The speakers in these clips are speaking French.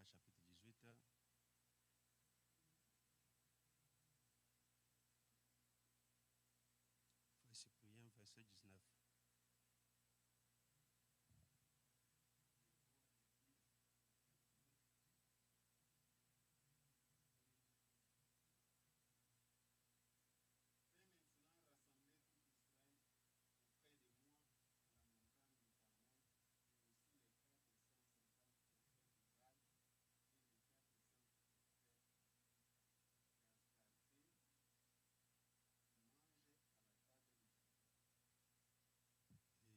chapitre 18. Frère Cyprien, verset 19.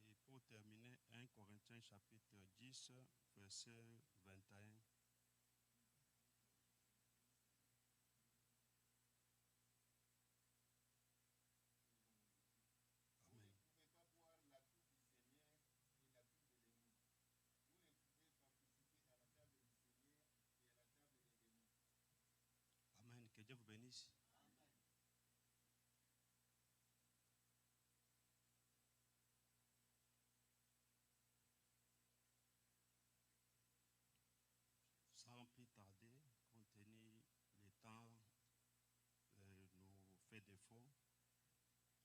Et pour terminer, 1 Corinthiens chapitre 10, verset 21. Amen. Amen. Que Dieu vous bénisse. Sans plus tarder, compte tenu le temps nous fait défaut,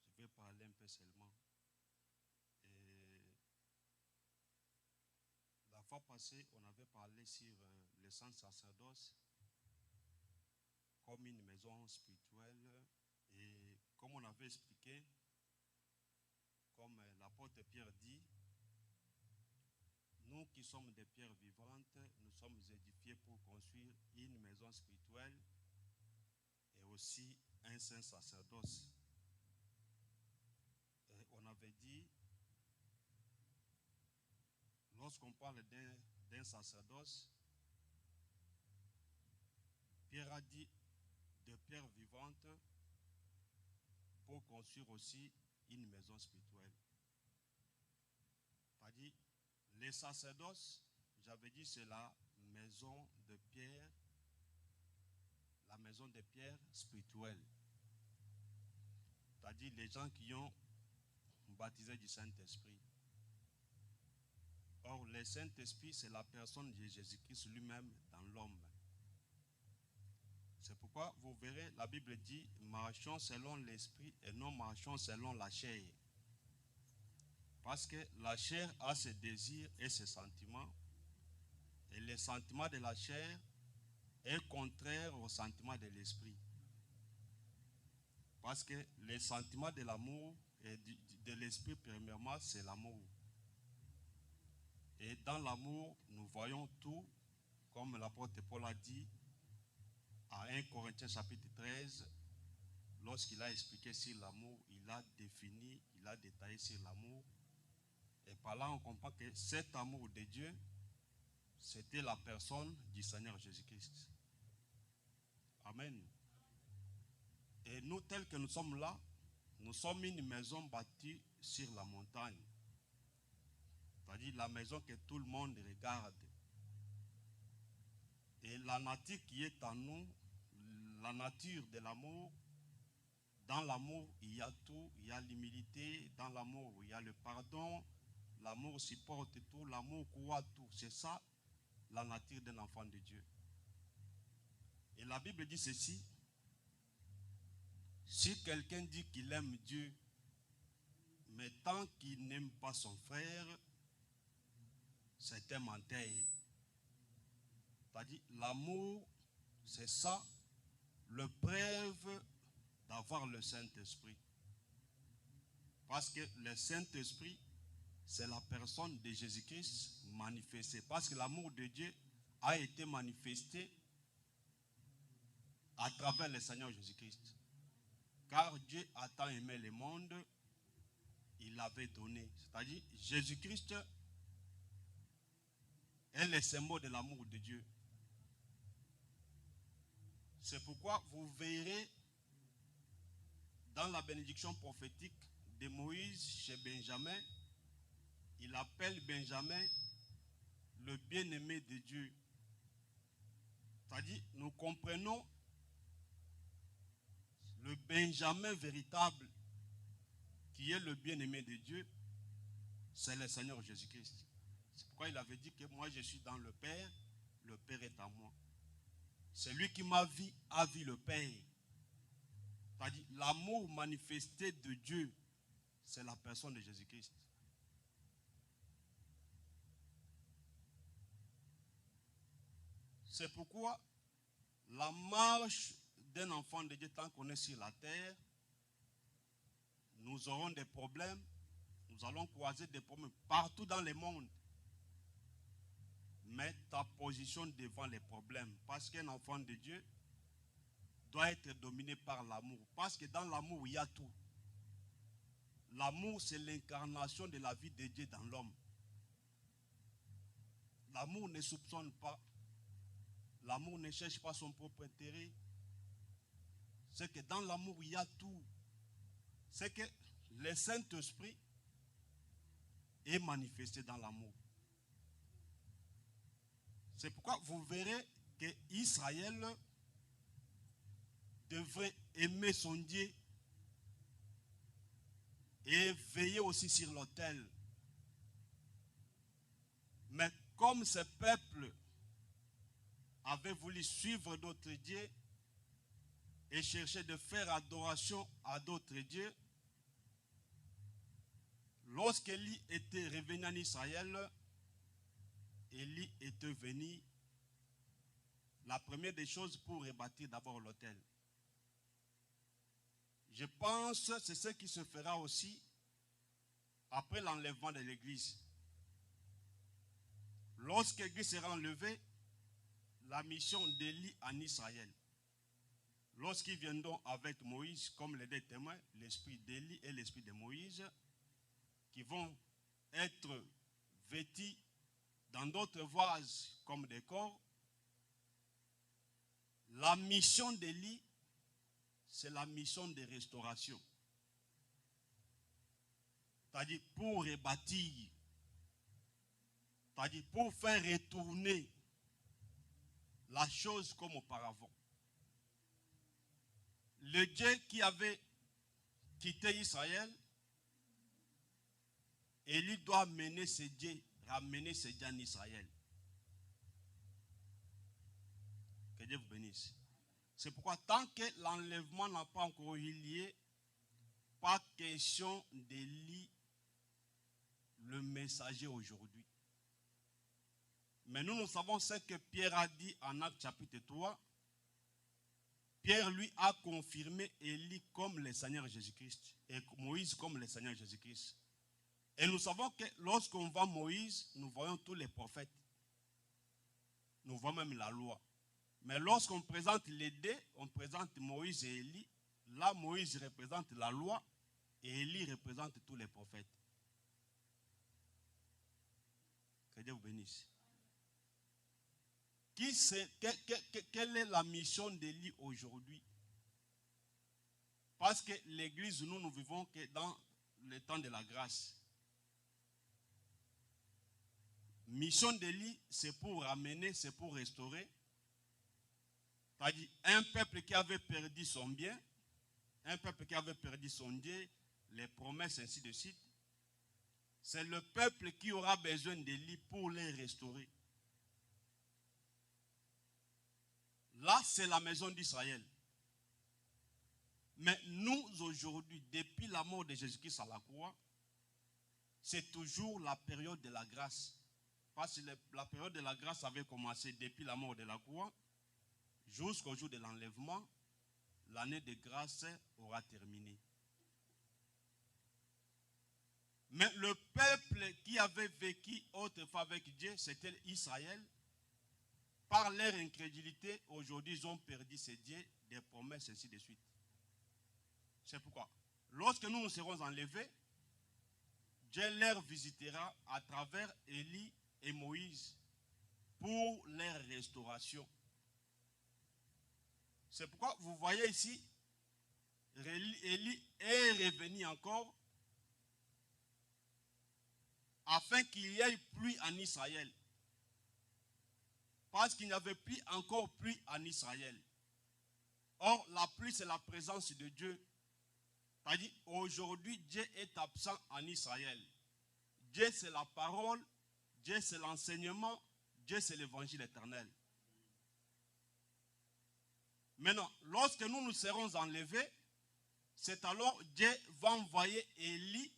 je vais parler un peu seulement. Et la fois passée, on avait parlé sur le saint sacerdoce comme une maison spirituelle. Et comme on avait expliqué, comme l'apôtre Pierre dit, nous qui sommes des pierres vivantes, nous sommes édifiés pour construire une maison spirituelle et aussi un saint sacerdoce. Et on avait dit, lorsqu'on parle d'un sacerdoce, Pierre a dit de pierres vivantes pour construire aussi une maison spirituelle. C'est-à-dire, les sacerdoces, j'avais dit, c'est la maison de pierre, la maison de pierre spirituelle. C'est-à-dire les gens qui ont baptisé du Saint-Esprit. Or, le Saint-Esprit, c'est la personne de Jésus-Christ lui-même dans l'homme. C'est pourquoi vous verrez, la Bible dit, marchons selon l'Esprit et non marchons selon la chair. Parce que la chair a ses désirs et ses sentiments. Et les sentiments de la chair est contraire aux sentiments de l'Esprit. Parce que les sentiments de l'amour et de l'Esprit, premièrement, c'est l'amour. Et dans l'amour, nous voyons tout, comme l'apôtre Paul a dit, à 1 Corinthiens chapitre 13, lorsqu'il a expliqué sur l'amour, il a défini, il a détaillé sur l'amour. Et par là, on comprend que cet amour de Dieu, c'était la personne du Seigneur Jésus-Christ. Amen. Et nous, tels que nous sommes là, nous sommes une maison bâtie sur la montagne. C'est-à-dire la maison que tout le monde regarde. Et la nature qui est en nous, la nature de l'amour, dans l'amour, il y a tout, il y a l'humilité, dans l'amour, il y a le pardon, l'amour supporte tout, l'amour croit tout. C'est ça, la nature d'un enfant de Dieu. Et la Bible dit ceci, si quelqu'un dit qu'il aime Dieu, mais tant qu'il n'aime pas son frère, c'est un menteur. C'est-à-dire, l'amour, c'est ça, le preuve d'avoir le Saint-Esprit. Parce que le Saint-Esprit, c'est la personne de Jésus-Christ manifestée. Parce que l'amour de Dieu a été manifesté à travers le Seigneur Jésus-Christ. Car Dieu a tant aimé le monde, il l'avait donné. C'est-à-dire, Jésus-Christ est le symbole de l'amour de Dieu. C'est pourquoi vous verrez dans la bénédiction prophétique de Moïse chez Benjamin, il appelle Benjamin le bien-aimé de Dieu. C'est-à-dire, nous comprenons le Benjamin véritable qui est le bien-aimé de Dieu, c'est le Seigneur Jésus-Christ. C'est pourquoi il avait dit que moi je suis dans le Père, le Père est en moi. Celui qui m'a vu a vu le Père. C'est-à-dire, l'amour manifesté de Dieu, c'est la personne de Jésus-Christ. C'est pourquoi la marche d'un enfant de Dieu, tant qu'on est sur la terre, nous aurons des problèmes, nous allons croiser des problèmes partout dans le monde. Mets ta position devant les problèmes, parce qu'un enfant de Dieu doit être dominé par l'amour, parce que dans l'amour, il y a tout. L'amour, c'est l'incarnation de la vie de Dieu dans l'homme. L'amour ne soupçonne pas. L'amour ne cherche pas son propre intérêt. C'est que dans l'amour, il y a tout. C'est que le Saint-Esprit est manifesté dans l'amour. C'est pourquoi vous verrez qu'Israël devrait aimer son Dieu et veiller aussi sur l'autel. Mais comme ce peuple avait voulu suivre d'autres dieux et chercher de faire adoration à d'autres dieux, lorsqu'Élie était revenu en Israël, Élie était venu, la première des choses, pour rebâtir d'abord l'autel. Je pense que c'est ce qui se fera aussi après l'enlèvement de l'église. Lorsque l'église sera enlevée, la mission d'Élie en Israël, lorsqu'ils viendront avec Moïse comme les deux témoins, l'esprit d'Élie et l'esprit de Moïse, qui vont être vêtus dans d'autres vases comme des corps, la mission d'Élie, c'est la mission de restauration. C'est-à-dire pour rebâtir, c'est-à-dire pour faire retourner la chose comme auparavant. Le Dieu qui avait quitté Israël, Élie doit mener ses dieux, ramener ses dieux en Israël. Que Dieu vous bénisse. C'est pourquoi tant que l'enlèvement n'a pas encore eu lieu, pas question d'Élie, le messager aujourd'hui. Mais nous savons ce que Pierre a dit en Actes chapitre 3. Pierre, lui, a confirmé Élie comme le Seigneur Jésus-Christ et Moïse comme le Seigneur Jésus-Christ. Et nous savons que lorsqu'on voit Moïse, nous voyons tous les prophètes. Nous voyons même la loi. Mais lorsqu'on présente les deux, on présente Moïse et Élie. Là, Moïse représente la loi et Élie représente tous les prophètes. Que Dieu vous bénisse. Quelle est la mission d'Élie aujourd'hui? Parce que l'église, nous ne vivons que dans le temps de la grâce. Mission d'Élie, c'est pour ramener, c'est pour restaurer. C'est-à-dire un peuple qui avait perdu son bien, un peuple qui avait perdu son Dieu, les promesses, ainsi de suite. C'est le peuple qui aura besoin d'Élie pour les restaurer. Là, c'est la maison d'Israël. Mais nous, aujourd'hui, depuis la mort de Jésus-Christ à la croix, c'est toujours la période de la grâce. Parce que la période de la grâce avait commencé depuis la mort de la croix jusqu'au jour de l'enlèvement. L'année de grâce aura terminé. Mais le peuple qui avait vécu autrefois avec Dieu, c'était Israël. Par leur incrédulité, aujourd'hui, ils ont perdu ces dieux, des promesses, ainsi de suite. C'est pourquoi, lorsque nous serons enlevés, Dieu leur visitera à travers Élie et Moïse pour leur restauration. C'est pourquoi vous voyez ici, Élie est revenu encore afin qu'il y ait pluie en Israël. Parce qu'il n'y avait plus encore pluie en Israël. Or, la pluie, c'est la présence de Dieu. C'est-à-dire, aujourd'hui, Dieu est absent en Israël. Dieu, c'est la parole. Dieu, c'est l'enseignement. Dieu, c'est l'évangile éternel. Maintenant, lorsque nous serons enlevés, c'est alors Dieu va envoyer Élie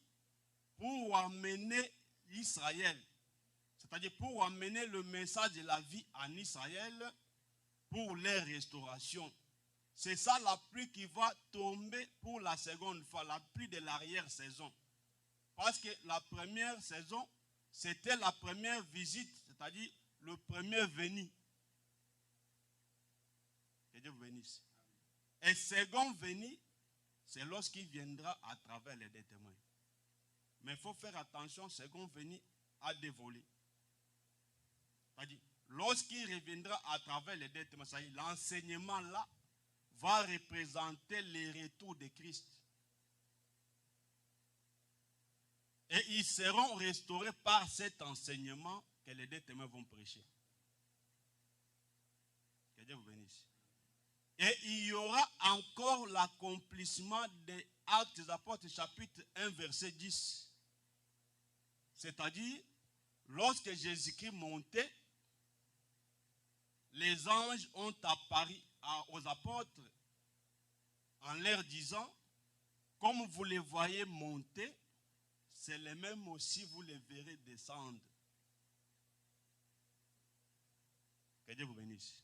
pour amener Israël. C'est-à-dire pour amener le message de la vie en Israël pour les restaurations. C'est ça la pluie qui va tomber pour la seconde fois, la pluie de l'arrière-saison. Parce que la première saison, c'était la première visite, c'est-à-dire le premier venu. Que Dieu vous bénisse. Et second venu, c'est lorsqu'il viendra à travers les deux témoins. Mais il faut faire attention, second venu a des volets. C'est-à-dire, lorsqu'il reviendra à travers les deux témoins, c'est-à-dire l'enseignement là va représenter le retour de Christ. Et ils seront restaurés par cet enseignement que les deux témoins vont prêcher. Que Dieu vous bénisse. Et il y aura encore l'accomplissement des Actes des Apôtres, chapitre 1, verset 10. C'est-à-dire, lorsque Jésus-Christ montait, les anges ont apparu aux apôtres en leur disant, comme vous les voyez monter, c'est les mêmes aussi, vous les verrez descendre. Que Dieu vous bénisse.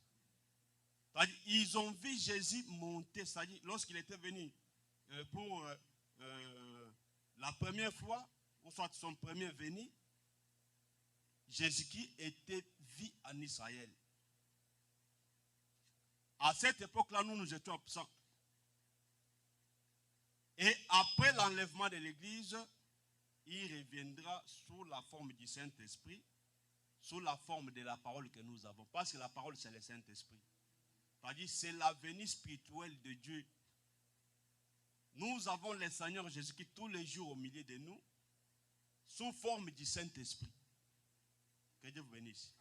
Ils ont vu Jésus monter, c'est-à-dire lorsqu'il était venu pour la première fois, ou soit son premier venu, Jésus-Christ était vu en Israël. À cette époque-là, nous étions absents. Et après l'enlèvement de l'Église, il reviendra sous la forme du Saint-Esprit, sous la forme de la parole que nous avons. Parce que la parole, c'est le Saint-Esprit. C'est-à-dire, c'est la venue spirituelle de Dieu. Nous avons le Seigneur Jésus-Christ tous les jours au milieu de nous, sous forme du Saint-Esprit. Que Dieu vous bénisse.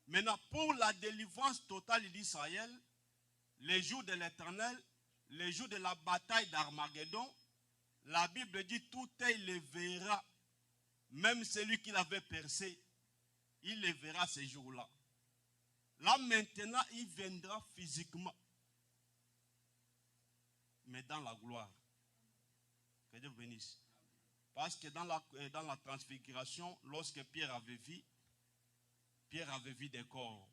Maintenant, pour la délivrance totale d'Israël, les jours de l'Éternel, les jours de la bataille d'Armageddon, la Bible dit tout œil le verra, même celui qui l'avait percé, il le verra ces jours-là. Là maintenant, il viendra physiquement, mais dans la gloire. Que Dieu vous bénisse. Parce que dans la transfiguration, lorsque Pierre avait vu des corps.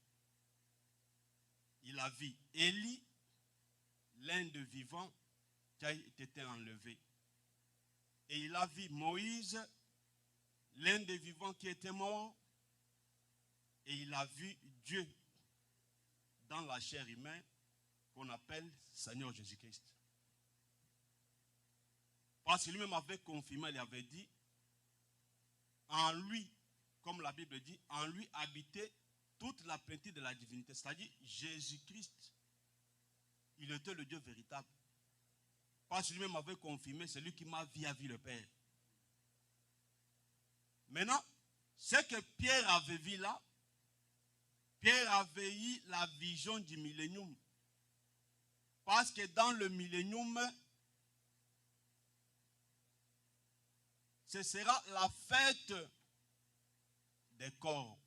Il a vu Élie, l'un de vivants, qui a été enlevé. Et il a vu Moïse, l'un des vivants qui était mort. Et il a vu Dieu dans la chair humaine qu'on appelle Seigneur Jésus-Christ. Parce que lui-même avait confirmé, il avait dit, en lui, comme la Bible dit, en lui habitait toute la plénitude de la divinité. C'est-à-dire Jésus-Christ, il était le Dieu véritable. Parce que lui-même avait confirmé, c'est lui qui m'a vu, a vu le Père. Maintenant, ce que Pierre avait vu là, Pierre avait eu la vision du millénium. Parce que dans le millénium, ce sera la fête des corps.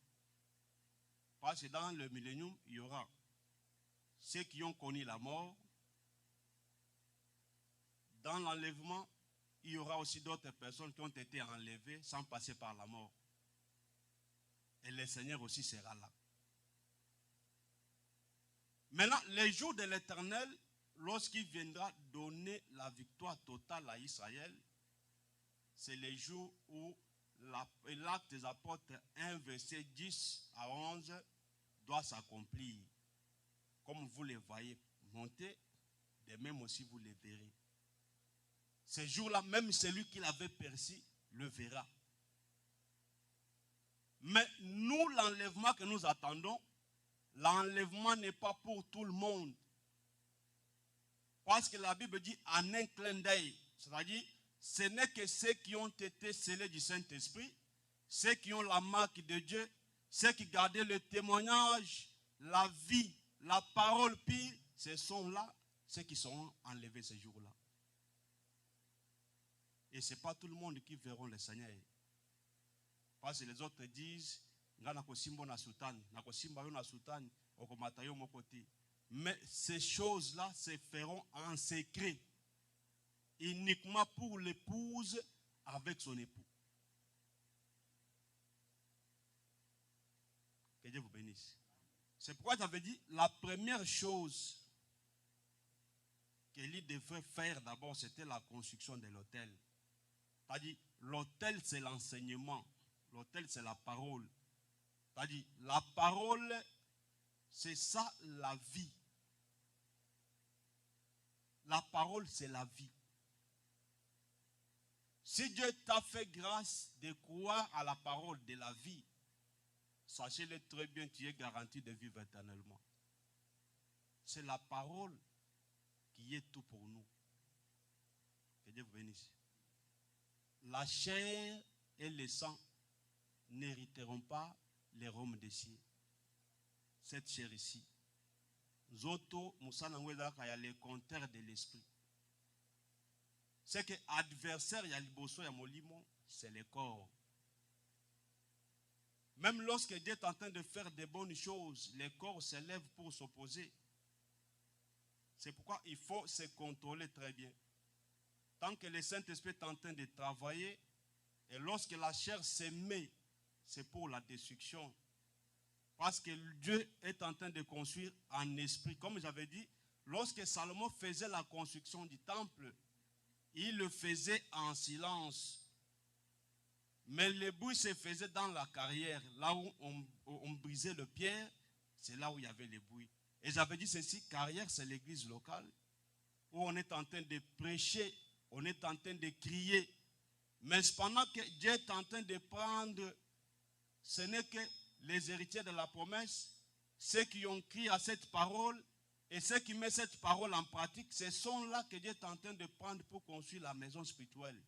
Parce que dans le millénium, il y aura ceux qui ont connu la mort. Dans l'enlèvement, il y aura aussi d'autres personnes qui ont été enlevées sans passer par la mort. Et le Seigneur aussi sera là. Maintenant, les jours de l'Éternel, lorsqu'il viendra donner la victoire totale à Israël, c'est les jours où l'acte des apôtres 1, verset 10 à 11 doit s'accomplir. Comme vous les voyez monter, de même aussi vous les verrez. Ces jours-là, même celui qui l'avait perçu le verra. Mais nous, l'enlèvement que nous attendons, l'enlèvement n'est pas pour tout le monde. Parce que la Bible dit en un clin d'œil. C'est-à-dire, ce n'est que ceux qui ont été scellés du Saint-Esprit, ceux qui ont la marque de Dieu, ceux qui gardaient le témoignage, la vie, la parole pure, ce sont là ceux qui seront enlevés ces jours-là. Et ce n'est pas tout le monde qui verront le Seigneur. Parce que les autres disent, Mais ces choses-là se feront en secret, uniquement pour l'épouse avec son époux. Que Dieu vous bénisse. C'est pourquoi j'avais dit, la première chose qu'Élie devrait faire d'abord, c'était la construction de l'autel. C'est-à-dire, l'autel, c'est l'enseignement. L'autel, c'est la parole. C'est-à-dire, la parole, c'est ça la vie. La parole, c'est la vie. Si Dieu t'a fait grâce de croire à la parole de la vie, sachez-le très bien, tu es garanti de vivre éternellement. C'est la parole qui est tout pour nous. Que Dieu vous bénisse. La chair et le sang n'hériteront pas les royaumes des cieux. Cette chair ici. Zoto, Moussanangweda, il y a le contraire de l'esprit. C'est que l'adversaire, il y a le bosso, il y a molimo, c'est le corps. Même lorsque Dieu est en train de faire des bonnes choses, le corps s'élève pour s'opposer. C'est pourquoi il faut se contrôler très bien. Tant que le Saint-Esprit est en train de travailler, et lorsque la chair s'émet, c'est pour la destruction. Parce que Dieu est en train de construire en esprit. Comme j'avais dit, lorsque Salomon faisait la construction du temple, il le faisait en silence. Mais le bruit se faisait dans la carrière. Là où on brisait le pierre, c'est là où il y avait le bruit. Et j'avais dit ceci, carrière, c'est l'église locale, où on est en train de prêcher, on est en train de crier. Mais pendant que Dieu est en train de prendre, ce n'est que les héritiers de la promesse, ceux qui ont crié à cette parole, et ceux qui mettent cette parole en pratique, ce sont là que Dieu est en train de prendre pour construire la maison spirituelle.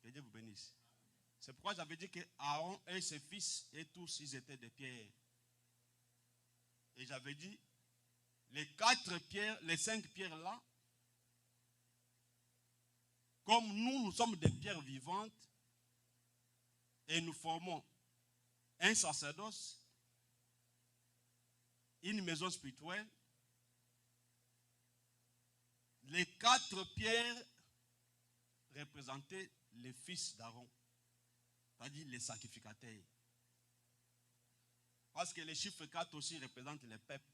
Que Dieu vous bénisse. C'est pourquoi j'avais dit que Aaron et ses fils, et tous, ils étaient des pierres. Et j'avais dit, les 4 pierres, les 5 pierres là, comme nous sommes des pierres vivantes, et nous formons un sacerdoce, une maison spirituelle, les 4 pierres représentaient les fils d'Aaron, c'est-à-dire les sacrificateurs. Parce que les chiffres 4 aussi représentent les peuples.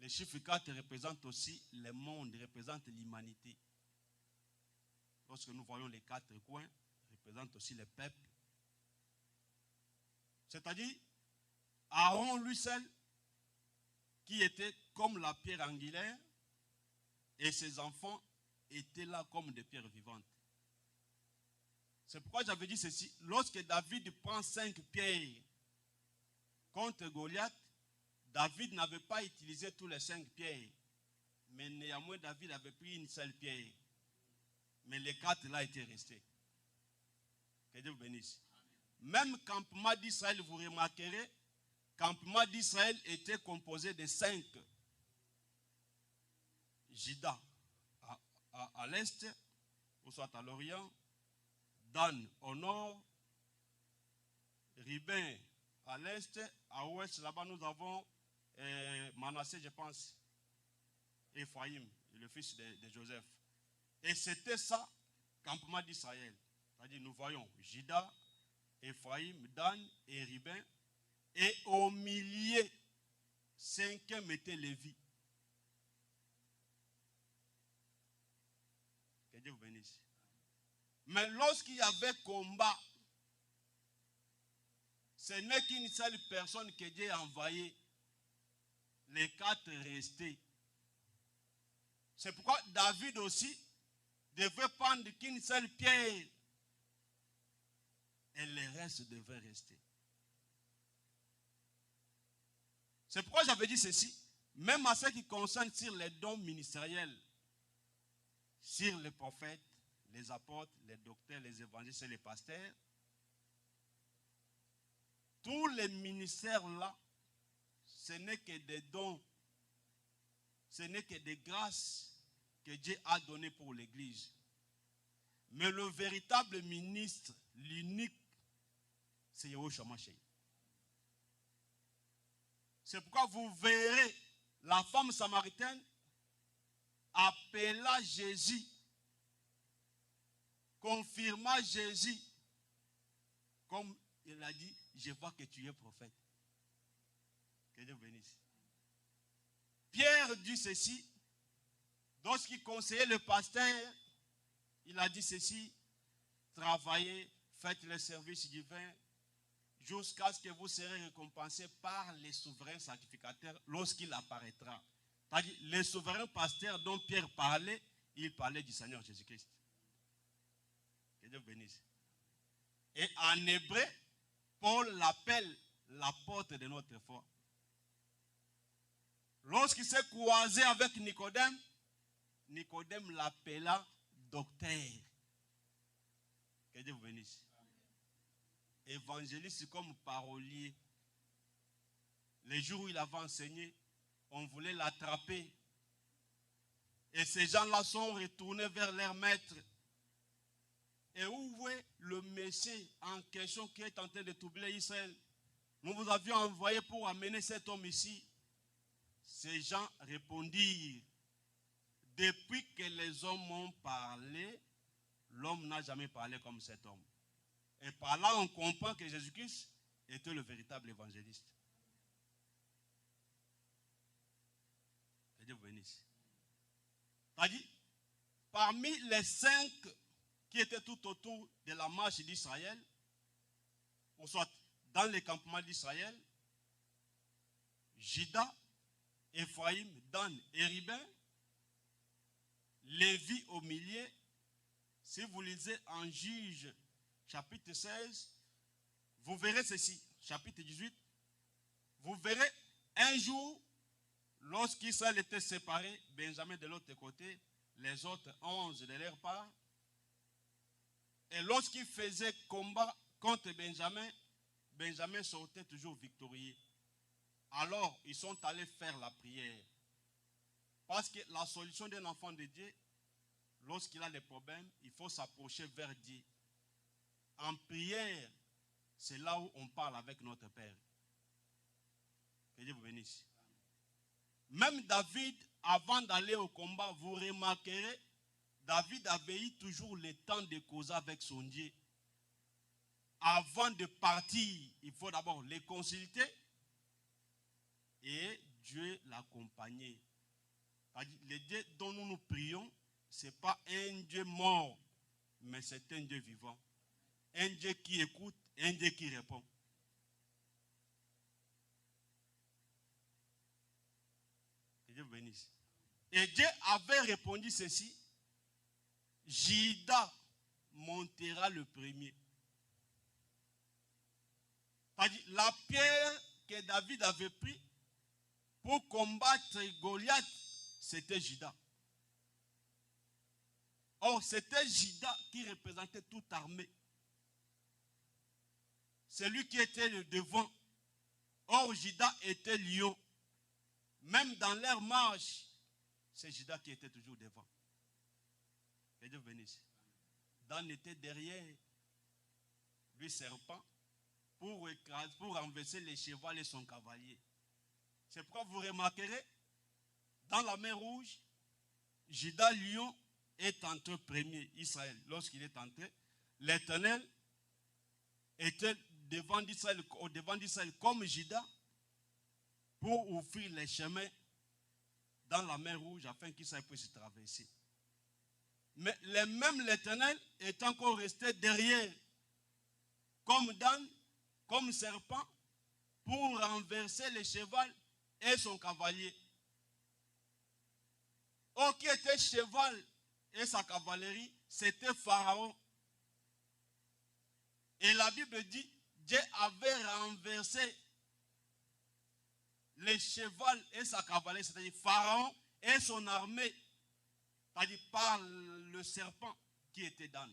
Les chiffres 4 représentent aussi le monde, représentent l'humanité. Lorsque nous voyons les 4 coins, représentent aussi les peuples. C'est-à-dire, Aaron lui seul, qui était comme la pierre angulaire, et ses enfants étaient là comme des pierres vivantes. C'est pourquoi j'avais dit ceci. Lorsque David prend 5 pierres contre Goliath, David n'avait pas utilisé tous les 5 pierres. Mais néanmoins, David avait pris une seule pierre. Mais les 4 là étaient restés. Que Dieu vous bénisse. Même campement d'Israël, vous remarquerez, campement d'Israël était composé de 5. Juda à l'est, ou soit à l'orient, Dan au nord, Ribin à l'est, à l'ouest, là-bas nous avons Manassé, je pense, Ephraïm, le fils de Joseph. Et c'était ça, campement d'Israël. C'est-à-dire, nous voyons Juda, Ephraïm, Dan et Ribin. Et au milieu, 5e était Lévi. Que Dieu vous bénisse. Mais lorsqu'il y avait combat, ce n'est qu'une seule personne que Dieu a envoyée. Les 4 restaient. C'est pourquoi David aussi devait prendre qu'une seule pierre. Et les restes devaient rester. C'est pourquoi j'avais dit ceci. Même à ce qui concerne sur les dons ministériels, sur les prophètes, les apôtres, les docteurs, les évangélistes et les pasteurs, tous les ministères là, ce n'est que des dons, ce n'est que des grâces que Dieu a données pour l'Église. Mais le véritable ministre, l'unique, c'est Yahushua Mashiach. C'est pourquoi vous verrez la femme samaritaine appela Jésus, confirma Jésus, comme il a dit, je vois que tu es prophète. Que Dieu bénisse. Pierre dit ceci, lorsqu'il conseillait le pasteur, il a dit ceci, travaillez, faites le service divin, jusqu'à ce que vous serez récompensés par les souverains sacrificateurs lorsqu'il apparaîtra. C'est-à-dire, les souverains pasteurs dont Pierre parlait, il parlait du Seigneur Jésus-Christ. Que Dieu bénisse. Et en hébreu, Paul l'appelle l'apôtre de notre foi. Lorsqu'il s'est croisé avec Nicodème, Nicodème l'appela docteur. Que Dieu vous bénisse. Évangéliste comme parolier. Les jours où il avait enseigné, on voulait l'attraper. Et ces gens-là sont retournés vers leur maître. Et où est le Messie en question qui est en train de troubler Israël? Nous vous avions envoyé pour amener cet homme ici. Ces gens répondirent, depuis que les hommes ont parlé, l'homme n'a jamais parlé comme cet homme. Et par là, on comprend que Jésus-Christ était le véritable évangéliste. Que Dieu vous bénisse. C'est-à-dire, parmi les 5 qui étaient tout autour de la marche d'Israël, ou soit dans les campements d'Israël, Juda, Ephraïm, Dan et Ruben, Lévi au milieu. Si vous lisez en Juge, chapitre 16, vous verrez ceci, chapitre 18, vous verrez un jour, lorsqu'Israël était séparé, Benjamin de l'autre côté, les autres 11 de leur part, et lorsqu'il faisait combat contre Benjamin, Benjamin sortait toujours victorieux. Alors, ils sont allés faire la prière. Parce que la solution d'un enfant de Dieu, lorsqu'il a des problèmes, il faut s'approcher vers Dieu. En prière, c'est là où on parle avec notre Père. Que Dieu vous bénisse. Même David, avant d'aller au combat, vous remarquerez, David avait eu toujours le temps de causer avec son Dieu. Avant de partir, il faut d'abord les consulter et Dieu l'accompagner. Le Dieu dont nous prions, ce n'est pas un Dieu mort, mais c'est un Dieu vivant. Un Dieu qui écoute, un Dieu qui répond. Que Dieu vous bénisse. Et Dieu avait répondu ceci, Juda montera le premier. La pierre que David avait prise pour combattre Goliath, c'était Juda. Or, c'était Juda qui représentait toute armée. C'est lui qui était le devant. Or, Juda était lion. Même dans leur marche, c'est Juda qui était toujours devant. Que Dieu bénisse. Dan était derrière, lui serpent, pour renverser les chevaux et son cavalier. C'est pourquoi vous remarquerez, dans la mer Rouge, Juda lion est entré premier, Israël. Lorsqu'il est entré, l'Éternel était devant d'Israël comme Juda pour ouvrir les chemins dans la mer Rouge afin qu'Israël puisse traverser. Mais même l'Éternel est encore resté derrière, comme Dan, comme serpent, pour renverser le cheval et son cavalier. Or, qui était cheval et sa cavalerie, c'était Pharaon. Et la Bible dit, Dieu avait renversé le cheval et sa cavalerie, c'est-à-dire Pharaon et son armée, c'est-à-dire par le serpent qui était Dan.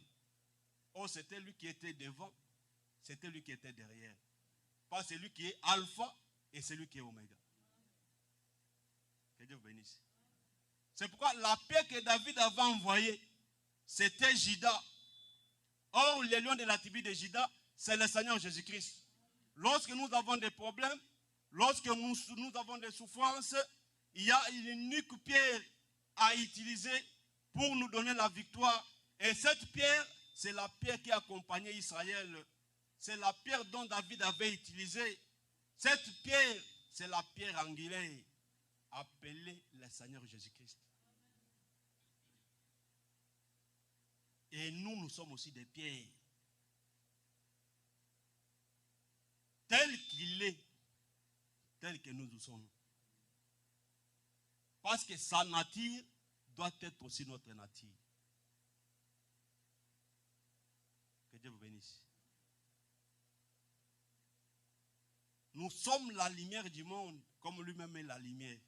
Or, c'était lui qui était devant, c'était lui qui était derrière. Pas celui qui est alpha et celui qui est oméga. Que Dieu vous bénisse. C'est pourquoi la paix que David avait envoyée, c'était Juda. Or, le lion de la tribu de Juda, c'est le Seigneur Jésus-Christ. Lorsque nous avons des problèmes, lorsque nous avons des souffrances, il y a une unique pierre à utiliser pour nous donner la victoire. Et cette pierre, c'est la pierre qui accompagnait Israël. C'est la pierre dont David avait utilisé. Cette pierre, c'est la pierre angulaire, appelée le Seigneur Jésus-Christ. Et nous sommes aussi des pierres. Tel qu'il est, tel que nous sommes. Parce que sa nature doit être aussi notre nature. Que Dieu vous bénisse. Nous sommes la lumière du monde, comme lui-même est la lumière.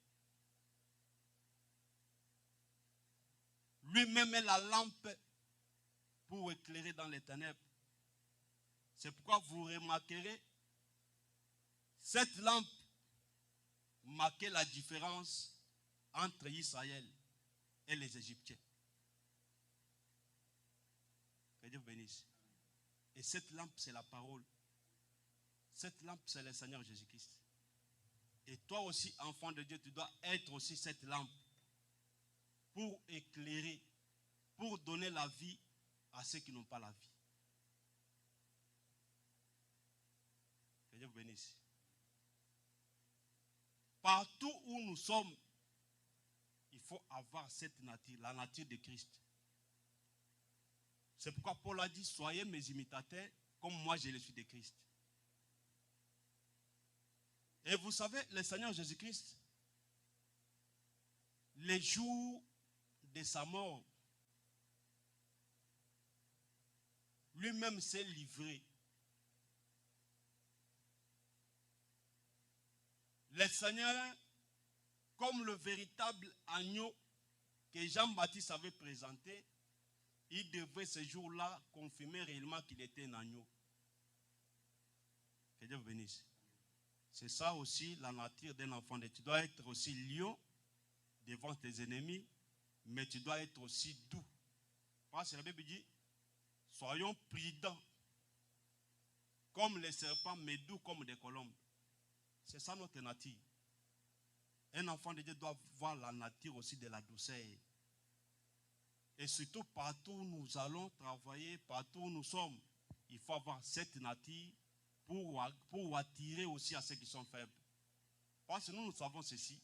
Lui-même est la lampe pour éclairer dans les ténèbres. C'est pourquoi vous remarquerez, cette lampe marquait la différence entre Israël et les Égyptiens. Que Dieu vous bénisse. Et cette lampe, c'est la parole. Cette lampe, c'est le Seigneur Jésus-Christ. Et toi aussi, enfant de Dieu, tu dois être aussi cette lampe pour éclairer, pour donner la vie à ceux qui n'ont pas la vie. Que Dieu vous bénisse. Partout où nous sommes, il faut avoir cette nature, la nature de Christ. C'est pourquoi Paul a dit, soyez mes imitateurs, comme moi je le suis de Christ. Et vous savez, le Seigneur Jésus-Christ, les jours de sa mort, lui-même s'est livré. Le Seigneur, comme le véritable agneau que Jean-Baptiste avait présenté, il devait ce jour-là confirmer réellement qu'il était un agneau. Que Dieu vous bénisse. C'est ça aussi la nature d'un enfant de Dieu. Tu dois être aussi lion devant tes ennemis, mais tu dois être aussi doux. Parce que la Bible dit, soyons prudents comme les serpents, mais doux comme des colombes. C'est ça notre nature. Un enfant de Dieu doit voir la nature aussi de la douceur. Et surtout partout où nous allons travailler, partout où nous sommes, il faut avoir cette nature pour attirer aussi à ceux qui sont faibles. Parce que nous savons ceci.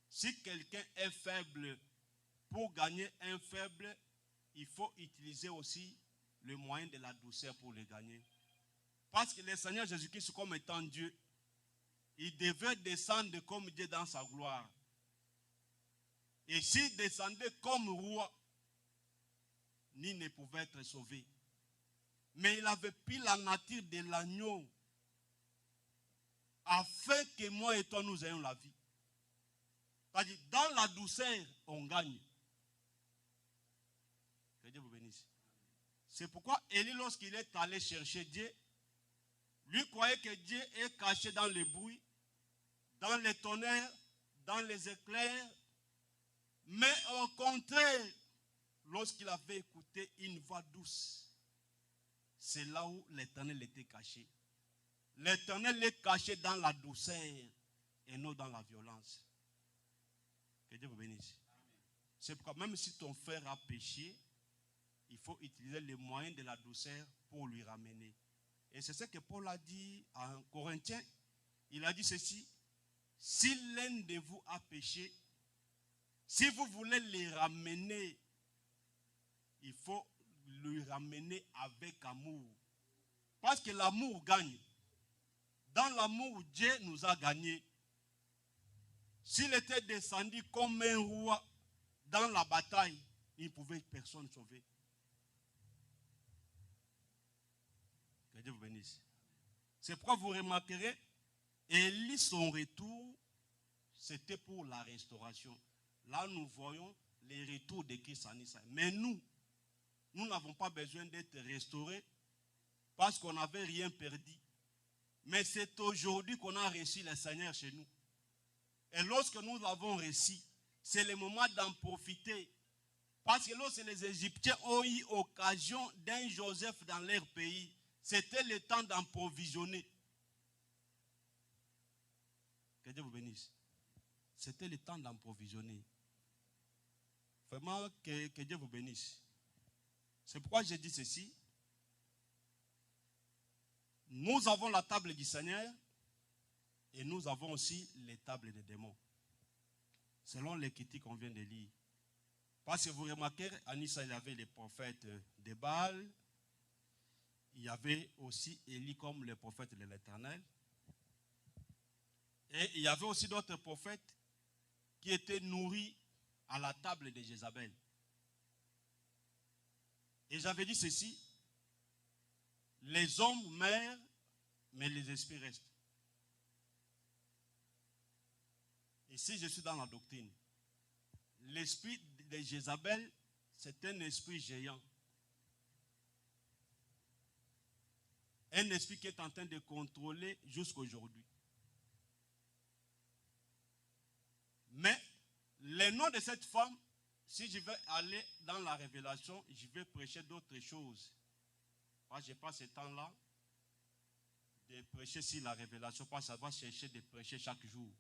Si quelqu'un est faible, pour gagner un faible, il faut utiliser aussi le moyen de la douceur pour le gagner. Parce que le Seigneur Jésus-Christ, comme étant Dieu, il devait descendre comme Dieu dans sa gloire. Et s'il descendait comme roi, nul ne pouvait être sauvé. Mais il avait pris la nature de l'agneau afin que moi et toi nous ayons la vie. C'est-à-dire, dans la douceur, on gagne. Que Dieu vous bénisse. C'est pourquoi Élie, lorsqu'il est allé chercher Dieu, lui croyait que Dieu est caché dans le bruit, dans les tonnerres, dans les éclairs. Mais au contraire, lorsqu'il avait écouté une voix douce, c'est là où l'Éternel était caché. L'Éternel est caché dans la douceur et non dans la violence. Que Dieu vous bénisse. C'est pourquoi même si ton frère a péché, il faut utiliser les moyens de la douceur pour lui ramener. Et c'est ce que Paul a dit en Corinthiens. Il a dit ceci: si l'un de vous a péché, si vous voulez les ramener, il faut lui ramener avec amour. Parce que l'amour gagne. Dans l'amour, Dieu nous a gagnés. S'il était descendu comme un roi dans la bataille, il ne pouvait personne sauver. Que Dieu vous bénisse. C'est pourquoi vous remarquerez, Élie, son retour, c'était pour la restauration. Là, nous voyons les retours de Christ en Israël. Mais nous n'avons pas besoin d'être restaurés parce qu'on n'avait rien perdu. Mais c'est aujourd'hui qu'on a reçu le Seigneur chez nous. Et lorsque nous l'avons reçu, c'est le moment d'en profiter Parce que lorsque les Égyptiens ont eu occasion d'un Joseph dans leur pays, c'était le temps d'approvisionner. Que Dieu vous bénisse. C'était le temps d'approvisionner. Vraiment, que Dieu vous bénisse. C'est pourquoi j'ai dit ceci. Nous avons la table du Seigneur et nous avons aussi les tables des démons. Selon les critiques qu'on vient de lire. Parce que vous remarquez, à Nissa, il y avait les prophètes de Baal. Il y avait aussi Élie comme le prophète de l'Éternel. Et il y avait aussi d'autres prophètes qui étaient nourris à la table de Jézabel. Et j'avais dit ceci, les hommes meurent, mais les esprits restent. Ici, je suis dans la doctrine. L'esprit de Jézabel, c'est un esprit géant. Un esprit qui est en train de contrôler jusqu'à aujourd'hui. Mais le nom de cette femme, si je vais aller dans la révélation, je vais prêcher d'autres choses. Moi, je n'ai pas ce temps-là de prêcher sur la révélation, parce que ça va chercher de prêcher chaque jour.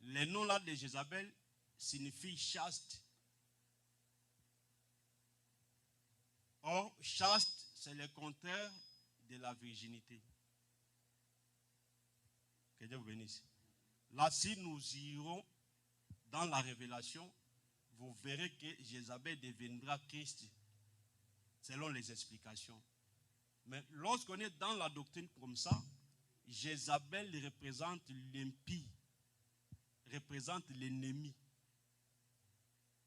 Le nom là de Jézabel signifie chaste. Or, chaste, c'est le contraire de la virginité. Que Dieu vous bénisse. Là, si nous irons dans la révélation, vous verrez que Jézabel deviendra Christ, selon les explications. Mais lorsqu'on est dans la doctrine comme ça, Jézabel représente l'impie, représente l'ennemi.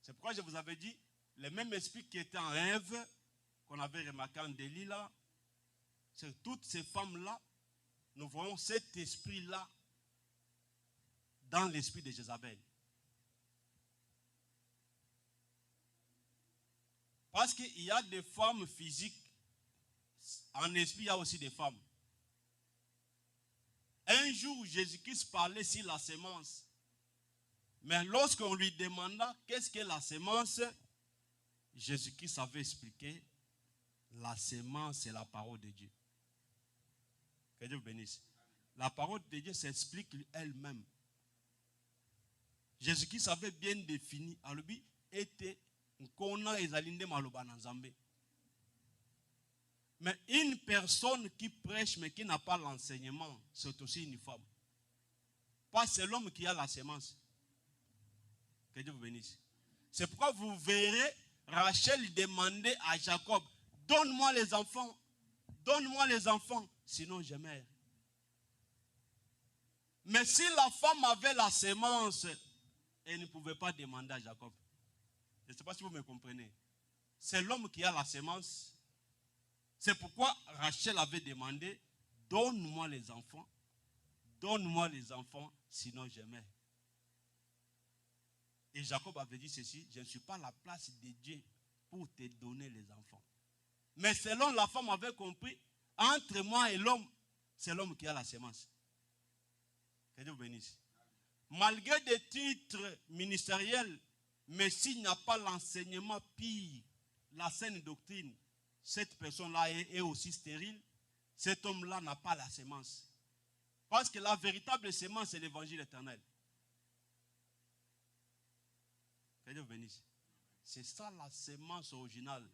C'est pourquoi je vous avais dit, le même esprit qui était en Ève, qu'on avait remarqué en Delilah, c'est toutes ces femmes-là, nous voyons cet esprit-là dans l'esprit de Jézabel. Parce qu'il y a des femmes physiques, en esprit il y a aussi des femmes. Un jour, Jésus-Christ parlait sur la sémence. Mais lorsqu'on lui demanda qu'est-ce que la sémence, Jésus-Christ avait expliqué, la sémence c'est la parole de Dieu. Que Dieu vous bénisse. La parole de Dieu s'explique elle-même. Jésus-Christ avait bien défini. Alubi était mais une personne qui prêche mais qui n'a pas l'enseignement, c'est aussi une femme. Pas c'est l'homme qui a la sémence. Que Dieu vous bénisse. C'est pourquoi vous verrez Rachel demander à Jacob, donne-moi les enfants, sinon je meurs. Mais si la femme avait la sémence, elle ne pouvait pas demander à Jacob. Je ne sais pas si vous me comprenez. C'est l'homme qui a la sémence. C'est pourquoi Rachel avait demandé, donne-moi les enfants, sinon je meurs. Et Jacob avait dit ceci, je ne suis pas à la place de Dieu pour te donner les enfants. Mais selon la femme avait compris, entre moi et l'homme, c'est l'homme qui a la sémence. Que Dieu vous bénisse. Malgré des titres ministériels, mais s'il n'y a pas l'enseignement pire, la saine doctrine, cette personne-là est aussi stérile, cet homme-là n'a pas la sémence. Parce que la véritable sémence, c'est l'évangile éternel. Que Dieu vous bénisse. C'est ça la sémence originale.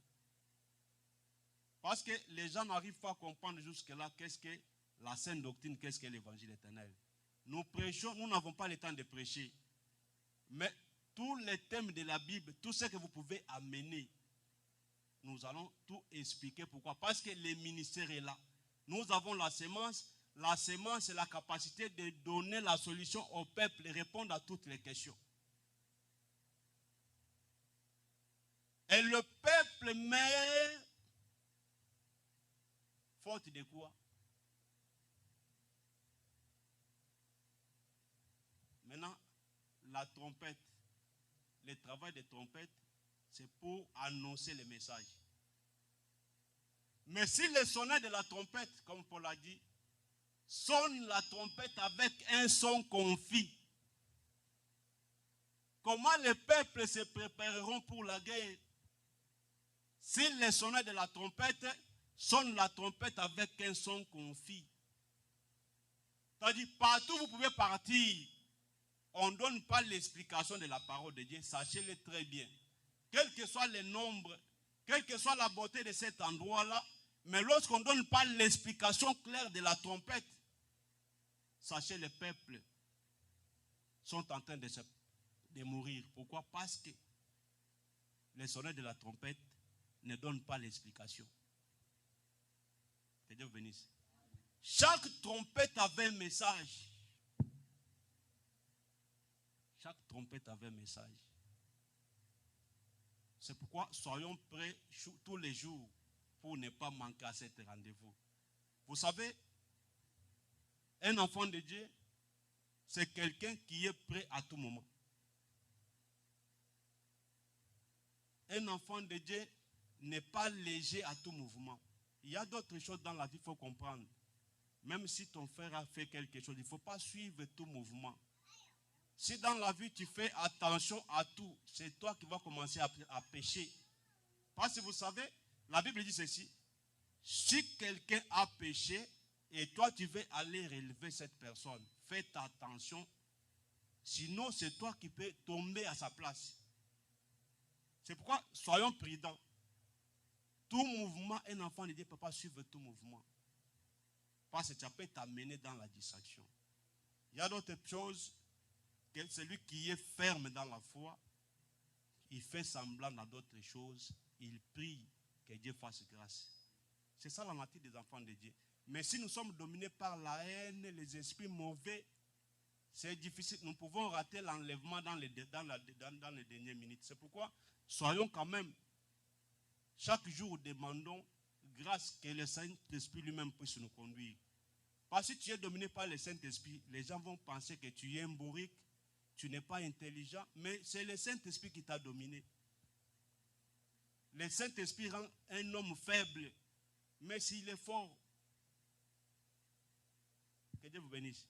Parce que les gens n'arrivent pas à comprendre jusque-là qu'est-ce que la saine doctrine, qu'est-ce que l'évangile éternel. Nous prêchons, nous n'avons pas le temps de prêcher. Mais tous les thèmes de la Bible, tout ce que vous pouvez amener, nous allons tout expliquer. Pourquoi? Parce que le ministère est là. Nous avons la sémence. La sémence, c'est la capacité de donner la solution au peuple et répondre à toutes les questions. Et le peuple meurt faute de quoi? Maintenant, la trompette, le travail de trompette, c'est pour annoncer le message. Mais si le sonnet de la trompette, comme Paul a dit, sonne la trompette avec un son confus, comment les peuples se prépareront pour la guerre? Si les sonneurs de la trompette sonnent la trompette avec un son confit. C'est-à-dire, partout où vous pouvez partir, on ne donne pas l'explication de la parole de Dieu. Sachez-le très bien. Quel que soit le nombre, quelle que soit la beauté de cet endroit-là, mais lorsqu'on ne donne pas l'explication claire de la trompette, sachez, les peuples sont en train de mourir. Pourquoi? Parce que les sonneurs de la trompette ne donnent pas l'explication. Que Dieu vous bénisse. Chaque trompette avait un message. Chaque trompette avait un message. C'est pourquoi soyons prêts tous les jours pour ne pas manquer à cet rendez-vous. Vous savez, un enfant de Dieu, c'est quelqu'un qui est prêt à tout moment. Un enfant de Dieu n'est pas léger à tout mouvement. Il y a d'autres choses dans la vie, il faut comprendre. Même si ton frère a fait quelque chose, il ne faut pas suivre tout mouvement. Si dans la vie tu fais attention à tout, c'est toi qui vas commencer à pécher. Parce que vous savez, la Bible dit ceci. Si quelqu'un a péché et toi tu veux aller relever cette personne, fais attention. Sinon, c'est toi qui peux tomber à sa place. C'est pourquoi soyons prudents. Tout mouvement, un enfant de Dieu ne peut pas suivre tout mouvement. Parce que ça peut t'amener dans la distraction. Il y a d'autres choses que celui qui est ferme dans la foi, il fait semblant dans d'autres choses, il prie que Dieu fasse grâce. C'est ça la nature des enfants de Dieu. Mais si nous sommes dominés par la haine, les esprits mauvais, c'est difficile. Nous pouvons rater l'enlèvement dans les dernières minutes. C'est pourquoi, soyons quand même, chaque jour, demandons grâce que le Saint-Esprit lui-même puisse nous conduire. Parce que si tu es dominé par le Saint-Esprit, les gens vont penser que tu es un bourrique, tu n'es pas intelligent, mais c'est le Saint-Esprit qui t'a dominé. Le Saint-Esprit rend un homme faible, mais s'il est fort, que Dieu vous bénisse.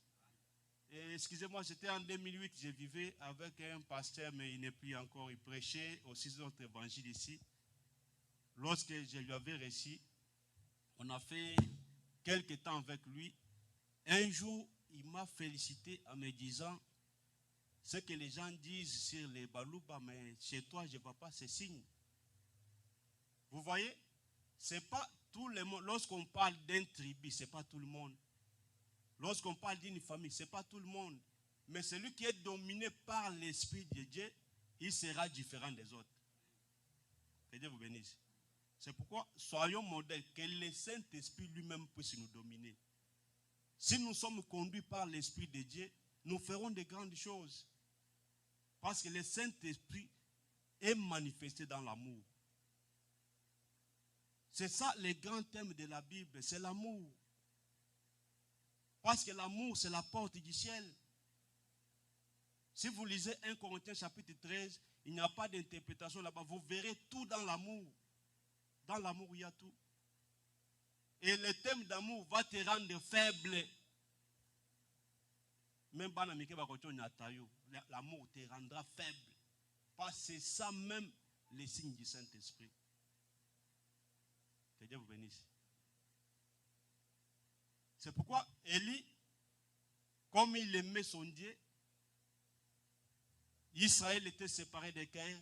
Excusez-moi, c'était en 2008, je vivais avec un pasteur, mais il n'est plus encore, il prêchait aussi notre évangile ici. Lorsque je lui avais reçu, on a fait quelques temps avec lui. Un jour, il m'a félicité en me disant, ce que les gens disent sur les balouba, mais chez toi, je ne vois pas ces signes. Vous voyez, ce n'est pas tout le monde. Lorsqu'on parle d'un tribu, ce n'est pas tout le monde. Lorsqu'on parle d'une famille, ce n'est pas tout le monde. Mais celui qui est dominé par l'Esprit de Dieu, il sera différent des autres. Que Dieu vous bénisse. C'est pourquoi soyons modèles, que le Saint-Esprit lui-même puisse nous dominer. Si nous sommes conduits par l'Esprit de Dieu, nous ferons de grandes choses. Parce que le Saint-Esprit est manifesté dans l'amour. C'est ça le grand thème de la Bible, c'est l'amour. Parce que l'amour, c'est la porte du ciel. Si vous lisez 1 Corinthiens chapitre 13, il n'y a pas d'interprétation là-bas. Vous verrez tout dans l'amour. Dans l'amour, il y a tout. Et le thème d'amour va te rendre faible. Même l'amour te rendra faible. Parce que c'est ça même les signes du Saint-Esprit. Que Dieu vous bénisse. C'est pourquoi Élie, comme il aimait son Dieu, Israël était séparé des Caïrs.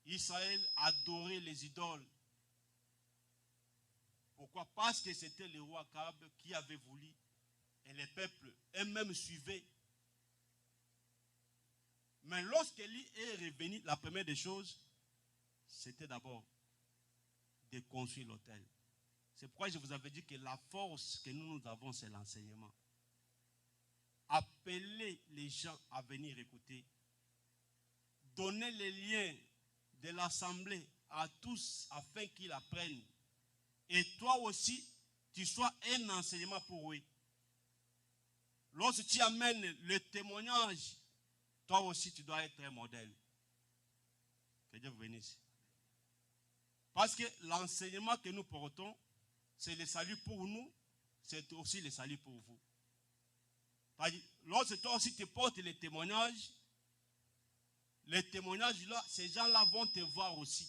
Israël adorait les idoles. Pourquoi? Parce que c'était le roi Akab qui avait voulu. Et les peuples eux-mêmes suivaient. Mais lorsqu'Élie est revenu, la première des choses, c'était d'abord de construire l'autel. C'est pourquoi je vous avais dit que la force que nous avons, c'est l'enseignement. Appeler les gens à venir écouter. Donner les liens de l'assemblée à tous afin qu'ils apprennent. Et toi aussi, tu sois un enseignement pour eux. Lorsque tu amènes le témoignage, toi aussi tu dois être un modèle. Que Dieu vous bénisse. Parce que l'enseignement que nous portons, c'est le salut pour nous, c'est aussi le salut pour vous. Lorsque toi aussi tu portes le témoignage, les témoignages là, ces gens-là vont te voir aussi.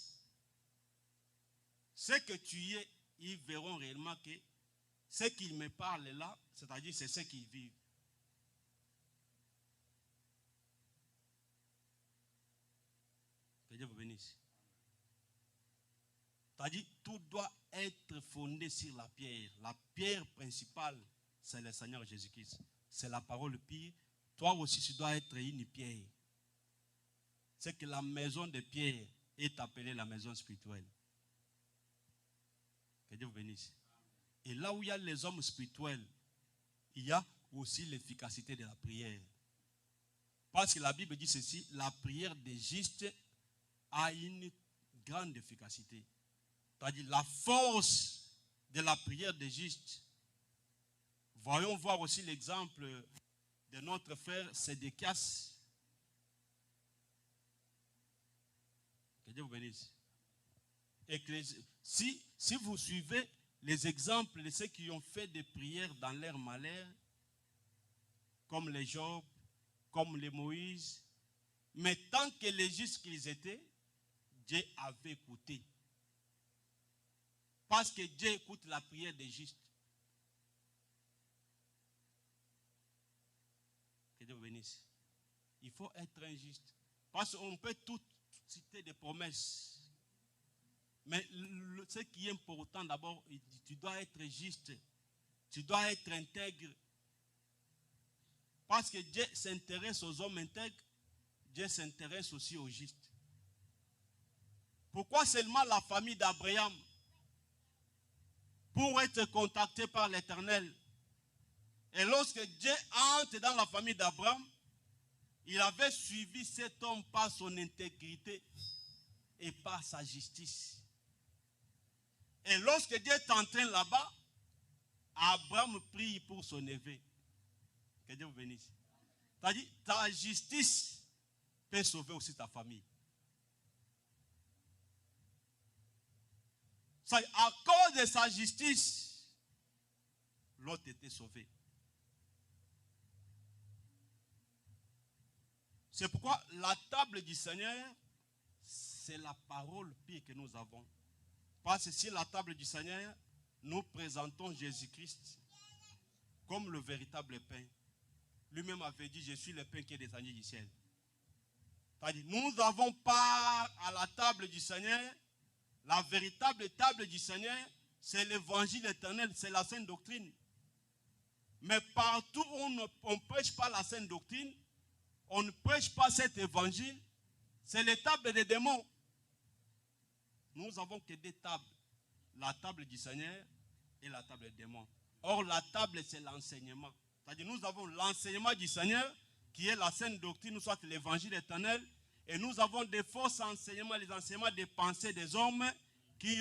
Ce que tu es, ils verront réellement que ce qu'ils me parlent là, c'est-à-dire c'est ce qu'ils vivent. Que Dieu vous bénisse. C'est-à-dire tout doit être fondé sur la pierre. La pierre principale, c'est le Seigneur Jésus-Christ. C'est la parole pire. Toi aussi, tu dois être une pierre. C'est que la maison de pierre est appelée la maison spirituelle. Que Dieu vous bénisse. Et là où il y a les hommes spirituels, il y a aussi l'efficacité de la prière. Parce que la Bible dit ceci, la prière des justes a une grande efficacité. C'est-à-dire la force de la prière des justes. Voyons voir aussi l'exemple de notre frère Sédéchias. Que Dieu vous bénisse. Et que si vous suivez les exemples de ceux qui ont fait des prières dans leur malheur, comme les Job, comme les Moïse, mais tant que les justes qu'ils étaient, Dieu avait écouté. Parce que Dieu écoute la prière des justes. Que Dieu vous bénisse. Il faut être injuste. Parce qu'on peut tout citer des promesses. Mais ce qui est important d'abord, tu dois être juste. Tu dois être intègre. Parce que Dieu s'intéresse aux hommes intègres, Dieu s'intéresse aussi aux justes. Pourquoi seulement la famille d'Abraham, pour être contacté par l'Éternel? Et lorsque Dieu entre dans la famille d'Abraham, il avait suivi cet homme par son intégrité et par sa justice. Et lorsque Dieu est entré là-bas, Abraham prie pour son neveu. Que Dieu vous bénisse. C'est-à-dire, ta justice peut sauver aussi ta famille. À cause de sa justice, l'autre était sauvé. C'est pourquoi la table du Seigneur, c'est la parole pire que nous avons. Parce que sur la table du Seigneur, nous présentons Jésus-Christ comme le véritable pain. Lui-même avait dit, je suis le pain qui est descendu du ciel. C'est-à-dire, nous avons part à la table du Seigneur. La véritable table du Seigneur, c'est l'évangile éternel, c'est la sainte doctrine. Mais partout où on ne prêche pas la sainte doctrine, on ne prêche pas cet évangile, c'est les tables des démons. Nous avons que deux tables. La table du Seigneur et la table des démons. Or, la table, c'est l'enseignement. C'est-à-dire, nous avons l'enseignement du Seigneur, qui est la sainte doctrine, soit l'évangile éternel. Et nous avons des faux enseignements, les enseignements des pensées des hommes, qui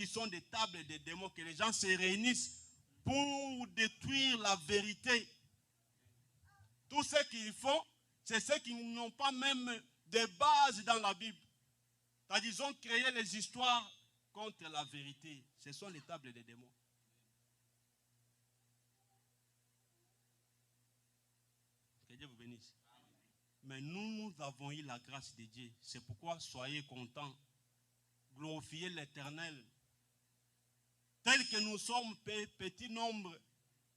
sont des tables des démons, que les gens se réunissent pour détruire la vérité. Tout ce qu'ils font, c'est ceux qui n'ont pas même de base dans la Bible. C'est-à-dire, ils ont créé les histoires contre la vérité. Ce sont les tables des démons. Que Dieu vous bénisse. Mais nous avons eu la grâce de Dieu. C'est pourquoi soyez contents. Glorifiez l'Éternel. Tel que nous sommes petit nombre,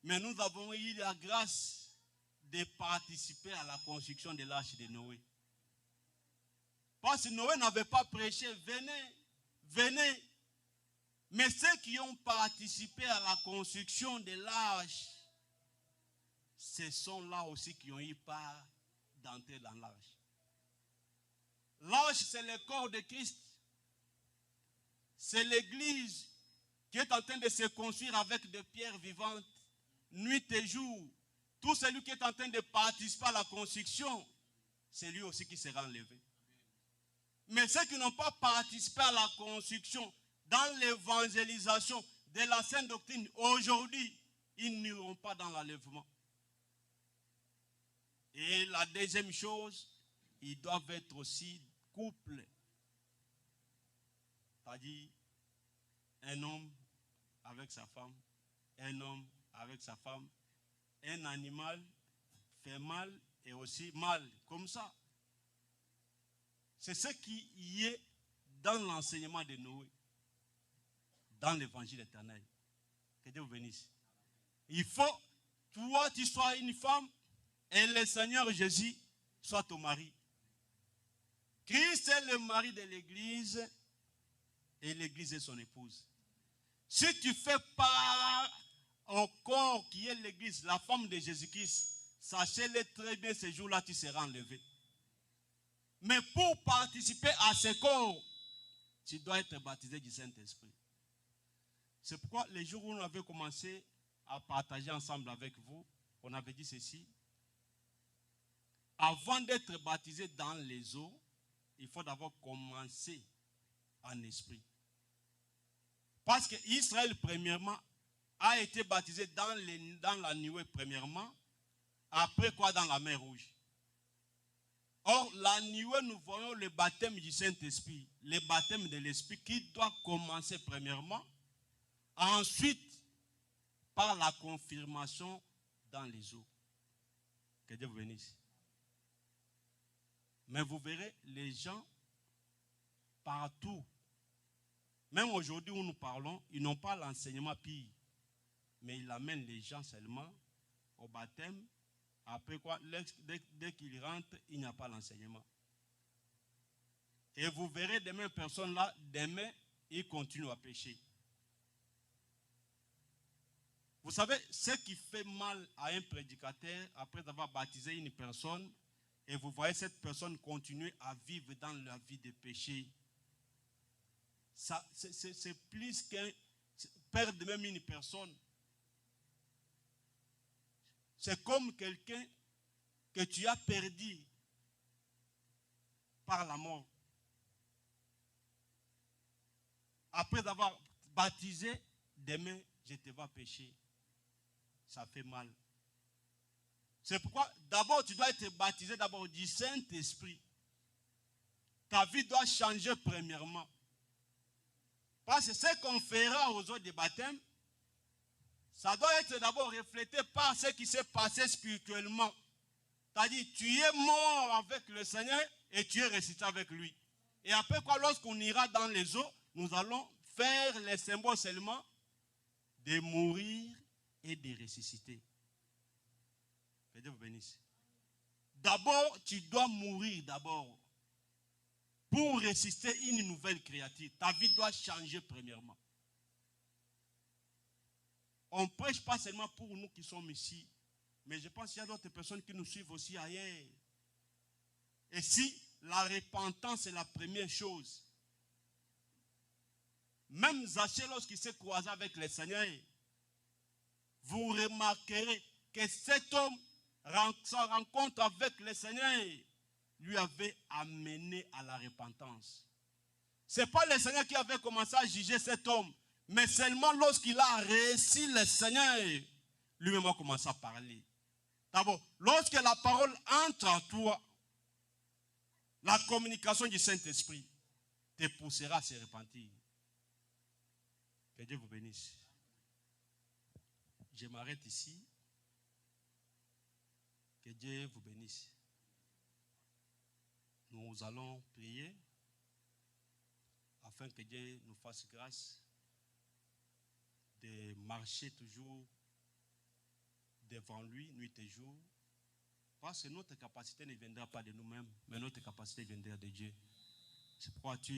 mais nous avons eu la grâce de participer à la construction de l'arche de Noé. Parce que Noé n'avait pas prêché, venez. Mais ceux qui ont participé à la construction de l'arche, ce sont là aussi qui ont eu part d'entrer dans l'arche. L'arche, c'est le corps de Christ. C'est l'église qui est en train de se construire avec des pierres vivantes, nuit et jour. Tout celui qui est en train de participer à la construction, c'est lui aussi qui sera enlevé. Mais ceux qui n'ont pas participé à la construction, dans l'évangélisation de la sainte doctrine, aujourd'hui, ils n'iront pas dans l'enlèvement. Et la deuxième chose, ils doivent être aussi couple. C'est-à-dire, un homme avec sa femme, un homme avec sa femme, un animal fait mal et aussi mal, comme ça. C'est ce qui y est dans l'enseignement de Noé, dans l'évangile éternel. Que Dieu vous bénisse. Il faut, toi, tu sois une femme et le Seigneur Jésus soit ton mari. Christ est le mari de l'église et l'église est son épouse. Si tu fais part au corps qui est l'église, la femme de Jésus-Christ, sachez-le très bien, ce jour-là, tu seras enlevé. Mais pour participer à ce corps, tu dois être baptisé du Saint-Esprit. C'est pourquoi les jours où on avait commencé à partager ensemble avec vous, on avait dit ceci. Avant d'être baptisé dans les eaux, il faut d'abord commencer en esprit. Parce qu'Israël, premièrement, a été baptisé dans la nuée, premièrement. Après quoi, dans la mer Rouge. Or, la nuée, nous voyons le baptême du Saint-Esprit, le baptême de l'Esprit qui doit commencer premièrement. Ensuite, par la confirmation dans les eaux. Que Dieu vous bénisse. Mais vous verrez, les gens, partout, même aujourd'hui où nous parlons, ils n'ont pas l'enseignement pire. Mais ils amènent les gens seulement au baptême. Après quoi, dès qu'ils rentrent, il n'y a pas l'enseignement. Et vous verrez des mêmes personnes-là, demain, ils continuent à pécher. Vous savez, ce qui fait mal à un prédicateur, après avoir baptisé une personne, et vous voyez cette personne continuer à vivre dans la vie de péché, c'est plus qu'un perdre même une personne. C'est comme quelqu'un que tu as perdu par la mort. Après avoir baptisé, demain, je te vois pécher. Ça fait mal. C'est pourquoi, d'abord, tu dois être baptisé d'abord du Saint-Esprit. Ta vie doit changer premièrement. Parce que ce qu'on fera aux autres des baptêmes, ça doit être d'abord reflété par ce qui s'est passé spirituellement. C'est-à-dire, tu es mort avec le Seigneur et tu es ressuscité avec lui. Et après quoi, lorsqu'on ira dans les eaux, nous allons faire les symboles seulement de mourir et de ressusciter. Que Dieu vous bénisse. D'abord, tu dois mourir d'abord pour ressusciter une nouvelle créature. Ta vie doit changer premièrement. On ne prêche pas seulement pour nous qui sommes ici, mais je pense qu'il y a d'autres personnes qui nous suivent aussi ailleurs. Et si la repentance est la première chose, même Zachée, lorsqu'il s'est croisé avec le Seigneur, vous remarquerez que cet homme, sa rencontre avec le Seigneur, lui avait amené à la repentance. Ce n'est pas le Seigneur qui avait commencé à juger cet homme, mais seulement lorsqu'il a réussi le Seigneur, lui-même a commencé à parler. D'abord, lorsque la parole entre en toi, la communication du Saint-Esprit te poussera à se repentir. Que Dieu vous bénisse. Je m'arrête ici. Que Dieu vous bénisse. Nous allons prier afin que Dieu nous fasse grâce de marcher toujours devant lui, nuit et jour. Parce que notre capacité ne viendra pas de nous-mêmes, mais notre capacité viendra de Dieu. C'est pourquoi tu